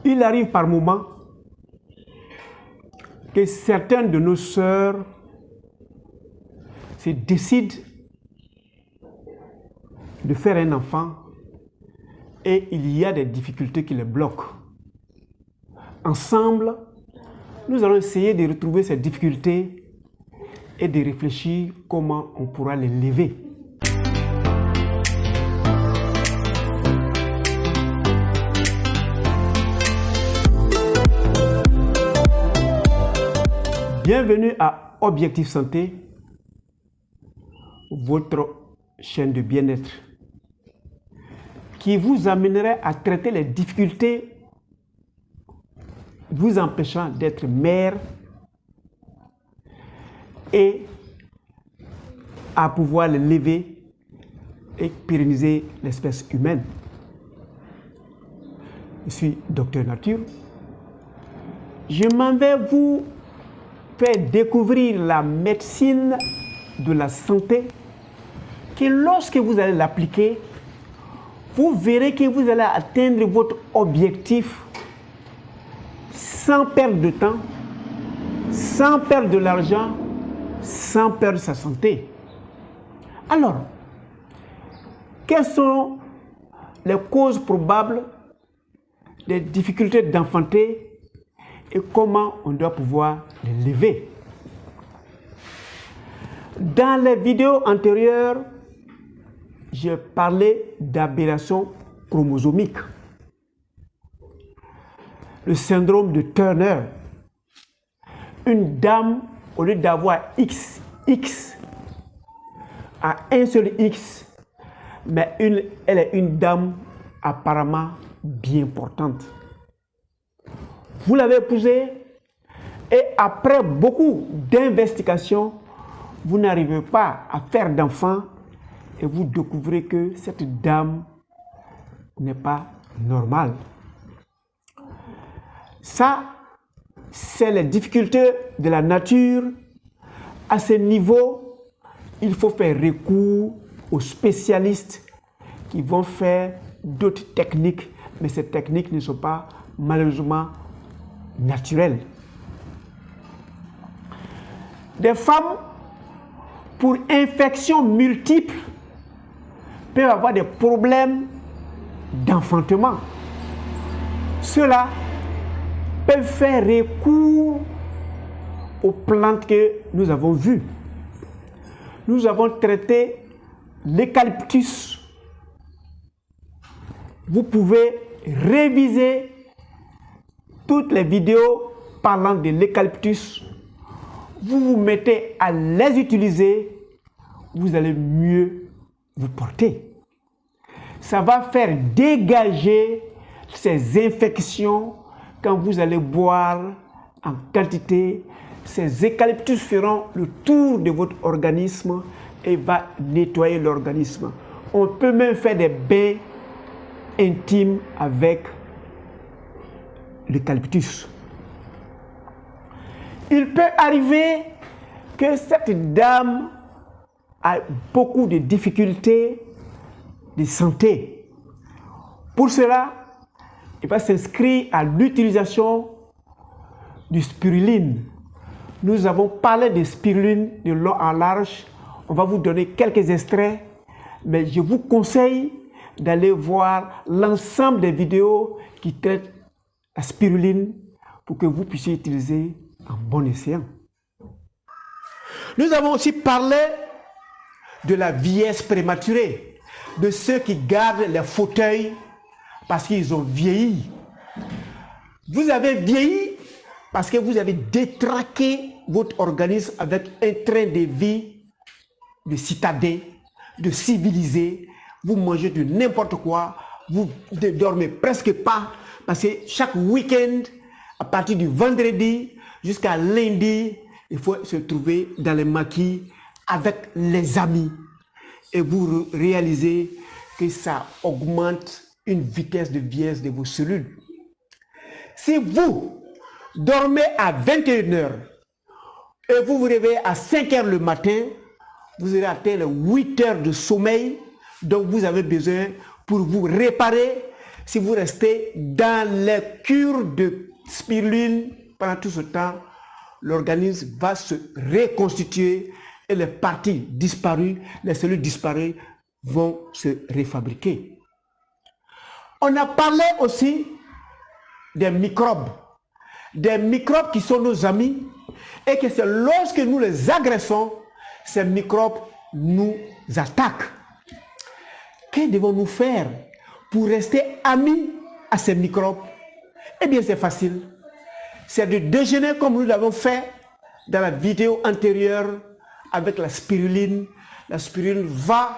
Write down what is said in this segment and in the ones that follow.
Il arrive par moments que certaines de nos sœurs se décident de faire un enfant et il y a des difficultés qui les bloquent. Ensemble, nous allons essayer de retrouver ces difficultés et de réfléchir comment on pourra les lever. Bienvenue à Objectif Santé, votre chaîne de bien-être qui vous amènerait à traiter les difficultés vous empêchant d'être mère et à pouvoir les lever et pérenniser l'espèce humaine. Je suis Docteur Nature. Je m'en vais vous faire découvrir la médecine de la santé que lorsque vous allez l'appliquer, vous verrez que vous allez atteindre votre objectif sans perdre de temps, sans perdre de l'argent, sans perdre sa santé. Alors, quelles sont les causes probables des difficultés d'enfanter et comment on doit pouvoir les lever? Dans les vidéos antérieures, j'ai parlé d'aberration chromosomique. Le syndrome de Turner. Une dame, au lieu d'avoir XX, a un seul X, mais elle est une dame apparemment bien portante. Vous l'avez épousée et après beaucoup d'investigations, vous n'arrivez pas à faire d'enfant et vous découvrez que cette dame n'est pas normale. Ça, c'est les difficultés de la nature. À ce niveau, il faut faire recours aux spécialistes qui vont faire d'autres techniques, mais ces techniques ne sont pas malheureusement naturelles. Des femmes, pour infections multiples, peuvent avoir des problèmes d'enfantement. Ceux-là peuvent faire recours aux plantes que nous avons vues. Nous avons traité l'eucalyptus. Vous pouvez réviser toutes les vidéos parlant de l'eucalyptus. Vous vous mettez à les utiliser, vous allez mieux vous porter. Ça va faire dégager ces infections quand vous allez boire en quantité. Ces eucalyptus feront le tour de votre organisme et va nettoyer l'organisme. On peut même faire des bains intimes avec l'eucalyptus. Il peut arriver que cette dame a beaucoup de difficultés de santé. Pour cela, il va s'inscrire à l'utilisation du spiruline. Nous avons parlé de spiruline de long en large. On va vous donner quelques extraits, mais je vous conseille d'aller voir l'ensemble des vidéos qui traitent la spiruline pour que vous puissiez utiliser en bon escient. Nous avons aussi parlé de la vieillesse prématurée, de ceux qui gardent les fauteuils parce qu'ils ont vieilli. Vous avez vieilli parce que vous avez détraqué votre organisme avec un train de vie de citadin, de civilisé. Vous mangez de n'importe quoi, vous ne dormez presque pas parce que chaque week-end, à partir du vendredi jusqu'à lundi, il faut se trouver dans les maquis avec les amis. Et vous réalisez que ça augmente une vitesse de vieillesse de vos cellules. Si vous dormez à 21 h et vous vous réveillez à 5 h le matin, vous aurez atteint les 8 heures de sommeil dont vous avez besoin pour vous réparer, si vous restez dans les cures de spiruline pendant tout ce temps, l'organisme va se reconstituer et les parties disparues, les cellules disparues vont se refabriquer. On a parlé aussi des microbes qui sont nos amis et que c'est lorsque nous les agressons, ces microbes nous attaquent. Que devons-nous faire pour rester amis à ces microbes? Eh bien, c'est facile. C'est de déjeuner comme nous l'avons fait dans la vidéo antérieure avec la spiruline. La spiruline va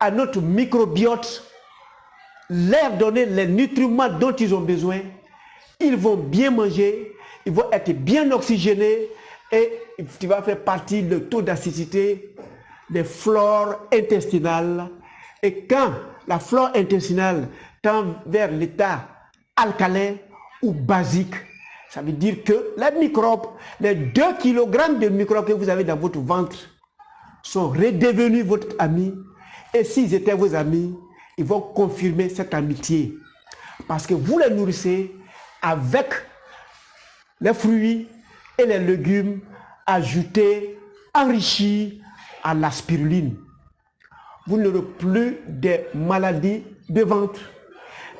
à notre microbiote leur donner les nutriments dont ils ont besoin. Ils vont bien manger, ils vont être bien oxygénés et tu vas faire partie du taux d'acidité des flores intestinales. Et quand la flore intestinale tend vers l'état alcalin ou basique, ça veut dire que les microbes, les 2 kg de microbes que vous avez dans votre ventre sont redevenus votre ami. Et s'ils étaient vos amis, ils vont confirmer cette amitié. Parce que vous les nourrissez avec les fruits et les légumes ajoutés, enrichis à la spiruline. Vous n'aurez plus des maladies de ventre.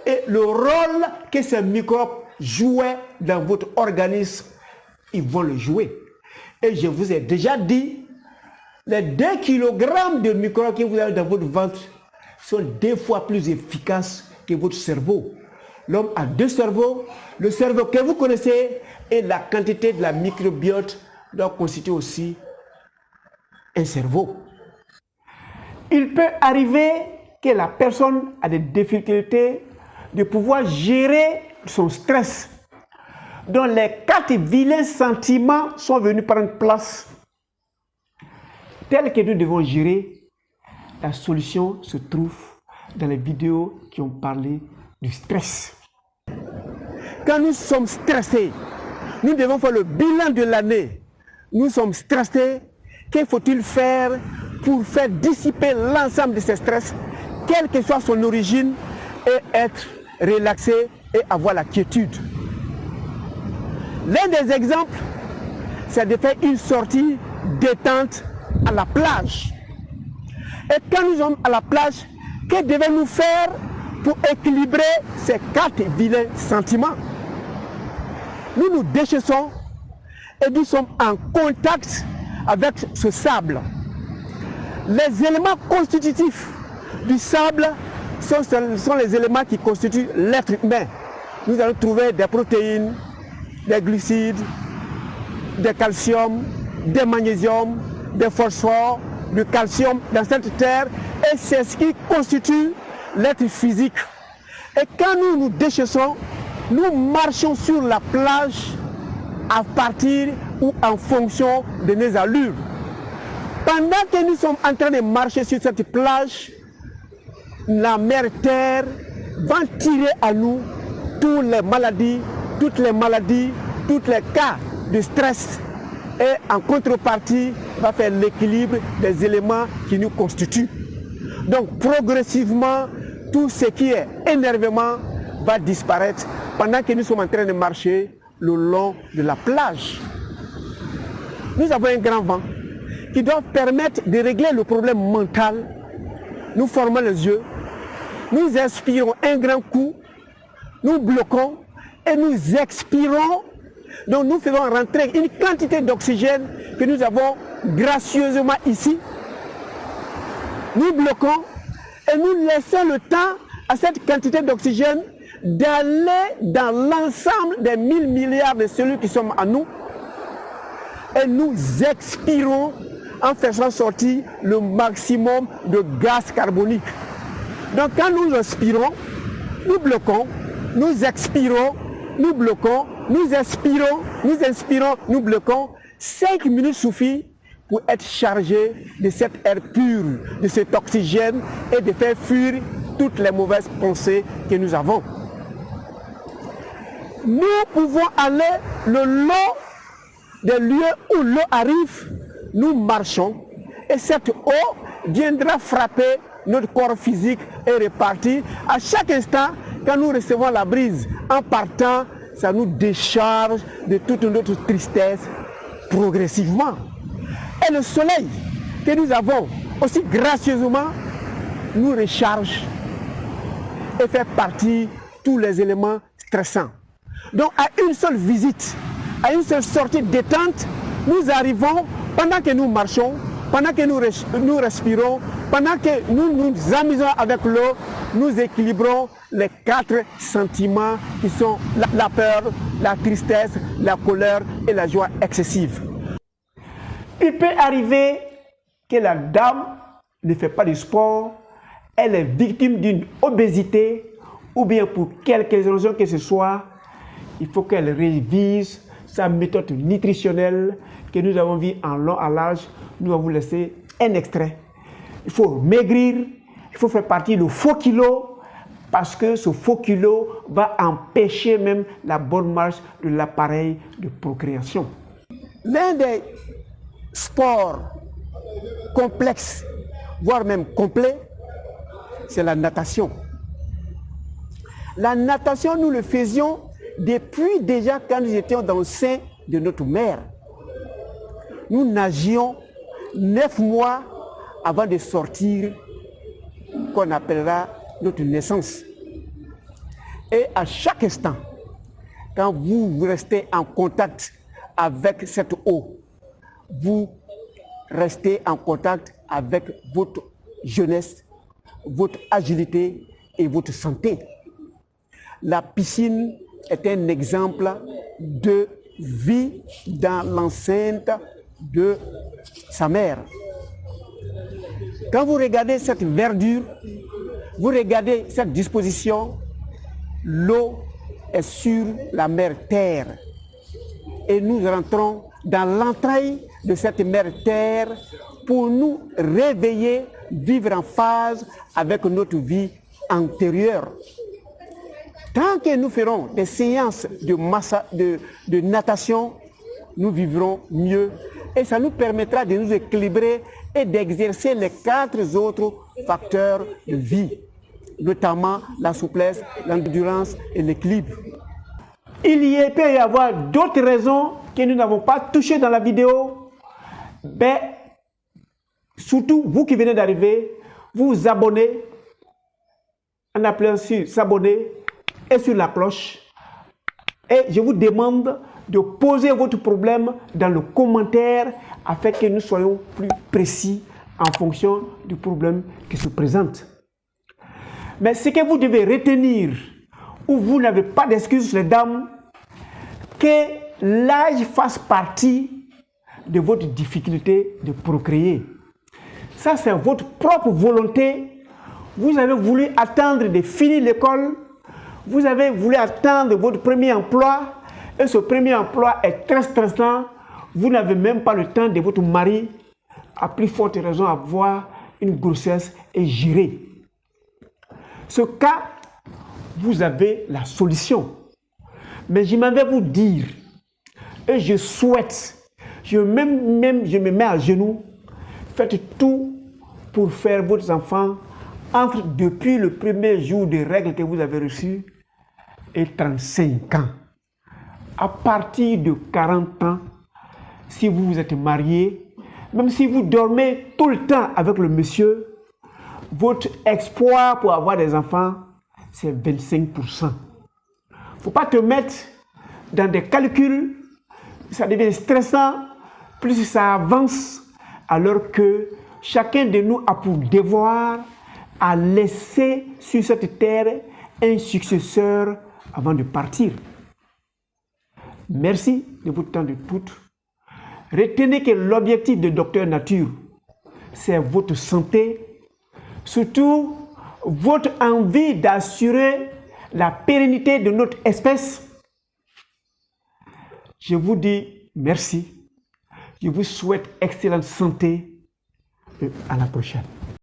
Et le rôle que ces microbes jouaient dans votre organisme, ils vont le jouer. Et je vous ai déjà dit, les 2 kg de microbes que vous avez dans votre ventre sont 2 fois plus efficaces que votre cerveau. L'homme a 2 cerveaux. Le cerveau que vous connaissez et la quantité de la microbiote doit constituer aussi un cerveau. Il peut arriver que la personne a des difficultés de pouvoir gérer son stress, dont les 4 vilains sentiments sont venus prendre place. Tel que nous devons gérer, la solution se trouve dans les vidéos qui ont parlé du stress. Quand nous sommes stressés, nous devons faire le bilan de l'année. Nous sommes stressés. Que faut-il faire pour faire dissiper l'ensemble de ces stress, quelle que soit son origine, et être relaxé et avoir la quiétude? L'un des exemples, c'est de faire une sortie détente à la plage. Et quand nous sommes à la plage, que devons-nous faire pour équilibrer ces 4 vilains sentiments? Nous nous déchaissons et nous sommes en contact avec ce sable. Les éléments constitutifs du sable sont les éléments qui constituent l'être humain. Nous allons trouver des protéines, des glucides, des calcium, des magnésium, des phosphores, du calcium dans cette terre, et c'est ce qui constitue l'être physique. Et quand nous nous déchaissons, nous marchons sur la plage à partir ou en fonction de nos allures. Pendant que nous sommes en train de marcher sur cette plage, la mère terre va tirer à nous toutes les maladies, tous les cas de stress, et en contrepartie va faire l'équilibre des éléments qui nous constituent. Donc progressivement, tout ce qui est énervement va disparaître pendant que nous sommes en train de marcher le long de la plage. Nous avons un grand vent qui doit permettre de régler le problème mental. Nous fermons les yeux, nous inspirons un grand coup, nous bloquons et nous expirons. Donc nous faisons rentrer une quantité d'oxygène que nous avons gracieusement ici. Nous bloquons et nous laissons le temps à cette quantité d'oxygène d'aller dans l'ensemble des 1000 milliards de cellules qui sont en nous. Et nous expirons en faisant sortir le maximum de gaz carbonique. Donc quand nous inspirons, nous bloquons, nous expirons, nous bloquons, nous inspirons, nous bloquons. 5 minutes suffit pour être chargé de cet air pur, de cet oxygène et de faire fuir toutes les mauvaises pensées que nous avons. Nous pouvons aller le long des lieux où l'eau arrive, nous marchons et cette eau viendra frapper notre corps physique et repartir. À chaque instant, quand nous recevons la brise, en partant, ça nous décharge de toute notre tristesse progressivement. Et le soleil que nous avons aussi gracieusement nous recharge et fait partie tous les éléments stressants. Donc à une seule visite, à une seule sortie détente, nous arrivons, pendant que nous marchons, pendant que nous respirons, pendant que nous nous amusons avec l'eau, nous équilibrons les 4 sentiments qui sont la peur, la tristesse, la colère et la joie excessive. Il peut arriver que la dame ne fait pas du sport, elle est victime d'une obésité ou bien pour quelque raison que ce soit, il faut qu'elle révise sa méthode nutritionnelle que nous avons vue en long à large. Nous allons vous laisser un extrait. Il faut maigrir, il faut faire partie de faux kilos parce que ce faux kilo va empêcher même la bonne marche de l'appareil de procréation. L'un des sports complexes, voire même complets, c'est la natation. La natation, nous le faisions depuis déjà quand nous étions dans le sein de notre mère. Nous nagions 9 mois avant de sortir, qu'on appellera notre naissance. Et à chaque instant, quand vous restez en contact avec cette eau, vous restez en contact avec votre jeunesse, votre agilité et votre santé. La piscine est un exemple de vie dans l'enceinte de sa mère. Quand vous regardez cette verdure, vous regardez cette disposition, l'eau est sur la mer Terre. Et nous rentrons dans l'entraille de cette mer Terre pour nous réveiller, vivre en phase avec notre vie antérieure. Tant que nous ferons des séances de natation, nous vivrons mieux et ça nous permettra de nous équilibrer et d'exercer les 4 autres facteurs de vie, notamment la souplesse, l'endurance et l'équilibre. Il peut y avoir d'autres raisons que nous n'avons pas touchées dans la vidéo. Mais surtout, vous qui venez d'arriver, vous vous abonnez en appelant sur s'abonner et sur la cloche. Et je vous demande de poser votre problème dans le commentaire afin que nous soyons plus précis en fonction du problème qui se présente. Mais ce que vous devez retenir, ou vous n'avez pas d'excuses les dames, que l'âge fasse partie de votre difficulté de procréer. Ça, c'est votre propre volonté. Vous avez voulu attendre de finir l'école. Vous avez voulu attendre votre premier emploi. Et ce premier emploi est très stressant. Vous n'avez même pas le temps de votre mari, à plus forte raison, avoir une grossesse et gérer. Ce cas, vous avez la solution. Mais je m'en vais vous dire, et je souhaite, je me mets à genoux, faites tout pour faire votre enfant depuis le premier jour de règles que vous avez reçues et 35 ans. À partir de 40 ans, si vous vous êtes marié, même si vous dormez tout le temps avec le monsieur, votre espoir pour avoir des enfants, c'est 25%. Il ne faut pas te mettre dans des calculs, ça devient stressant, plus ça avance, alors que chacun de nous a pour devoir à laisser sur cette terre un successeur avant de partir. Merci de votre temps d'écoute. Retenez que l'objectif de Docteur Nature, c'est votre santé, surtout votre envie d'assurer la pérennité de notre espèce. Je vous dis merci. Je vous souhaite excellente santé et à la prochaine.